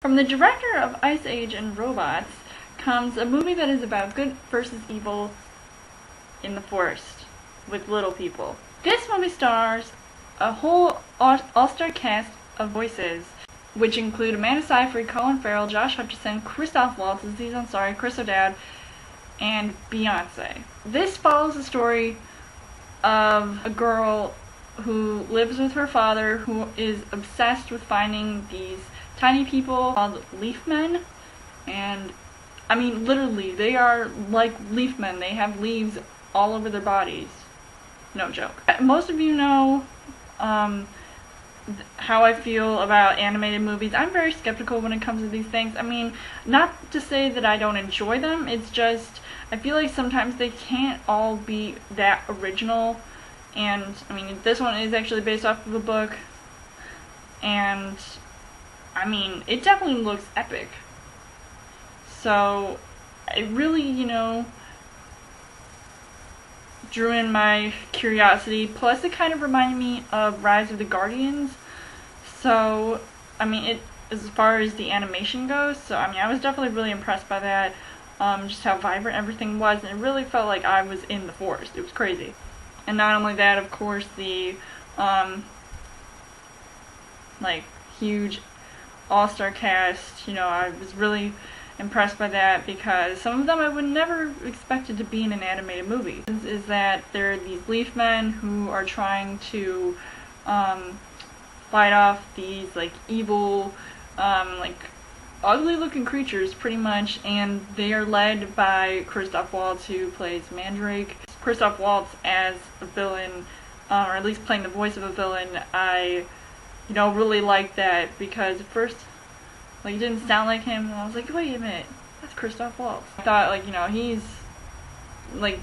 From the director of Ice Age and Robots comes a movie that is about good versus evil in the forest with little people. This movie stars a whole all-star cast of voices, which include Amanda Seyfried, Colin Farrell, Josh Hutcherson, Christoph Waltz, Aziz Ansari, Chris O'Dowd, and Beyonce. This follows the story of a girl who lives with her father, who is obsessed with finding these tiny people called leaf men. And I mean, literally, they are like leaf men. They have leaves all over their bodies. No joke. Most of you know how I feel about animated movies. I'm very skeptical when it comes to these things. I mean, not to say that I don't enjoy them, it's just I feel like sometimes they can't all be that original. And I mean, this one is actually based off of a book, and I mean, it definitely looks epic. So it really, drew in my curiosity. Plus, it kind of reminded me of Rise of the Guardians. So, I mean, as far as the animation goes, so I mean, I was definitely really impressed by that. Just how vibrant everything was, and it really felt like I was in the forest. It was crazy. And not only that, of course, the like huge all-star cast. I was really impressed by that because some of them I would never expected to be in an animated movie. Is that there are these leaf men who are trying to fight off these like evil, like ugly looking creatures pretty much, and they are led by Christoph Waltz, who plays Mandrake. Christoph Waltz as a villain, or at least playing the voice of a villain, I really liked that because at first it didn't sound like him, and I was like, wait a minute, that's Christoph Waltz. I thought, he's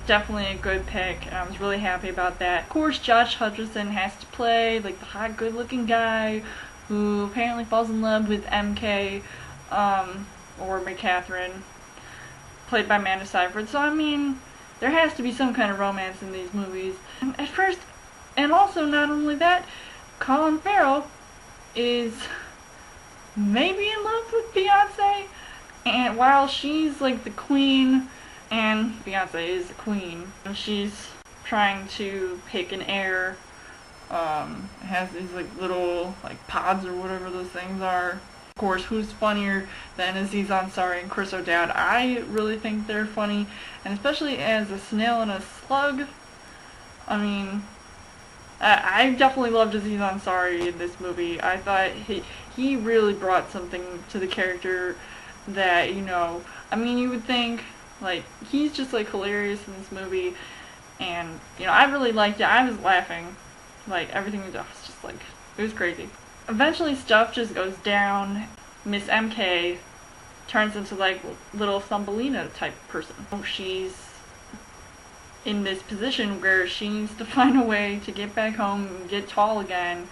definitely a good pick, and I was really happy about that. Of course, Josh Hutcherson has to play the hot, good-looking guy who apparently falls in love with MK, or McCatherine, played by Amanda Seyfried. So I mean, there has to be some kind of romance in these movies. At first, and also not only that, Colin Farrell is maybe in love with Beyonce, and while she's the queen, and Beyonce is the queen, she's trying to pick an heir. It has these little pods or whatever those things are. Of course, who's funnier than Aziz Ansari and Chris O'Dowd? I really think they're funny, and especially as a snail and a slug. I mean, I definitely loved Aziz Ansari in this movie. I thought he really brought something to the character that, I mean, you would think, he's just, hilarious in this movie, and, I really liked it. I was laughing. Everything was just, it was crazy. Eventually, stuff just goes down. Miss MK turns into, little Thumbelina type person. She's in this position where she needs to find a way to get back home and get tall again,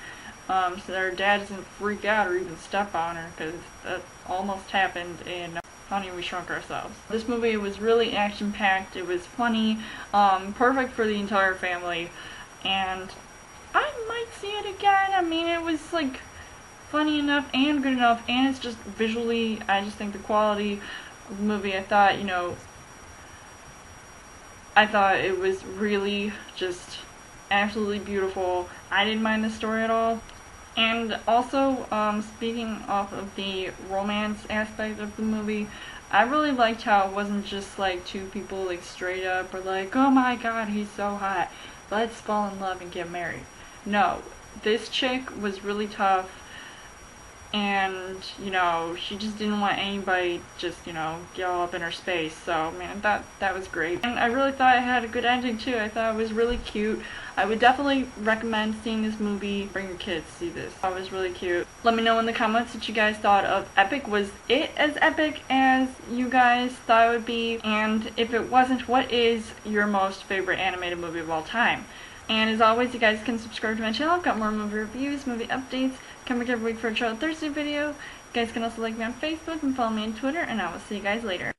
so that her dad doesn't freak out or even step on her, because that almost happened in Honey, We Shrunk Ourselves. This movie was really action-packed, it was funny, perfect for the entire family, and I might see it again. I mean, it was funny enough and good enough, and it's just visually, I just think the quality of the movie, I thought it was really just absolutely beautiful. I didn't mind the story at all. And also, speaking off of the romance aspect of the movie, I really liked how it wasn't just two people straight up or oh my god, he's so hot, let's fall in love and get married. No, this chick was really tough, and she just didn't want anybody just get all up in her space. So man, that was great, and I really thought it had a good ending too. I thought it was really cute. I would definitely recommend seeing this movie. Bring your kids to see this. It was really cute. Let me know in the comments what you guys thought of Epic. Was it as epic as you guys thought it would be? And if it wasn't, what is your most favorite animated movie of all time? And as always, you guys can subscribe to my channel. I've got more movie reviews, movie updates, come back every week for a Child Thursday video. You guys can also like me on Facebook and follow me on Twitter, and I will see you guys later.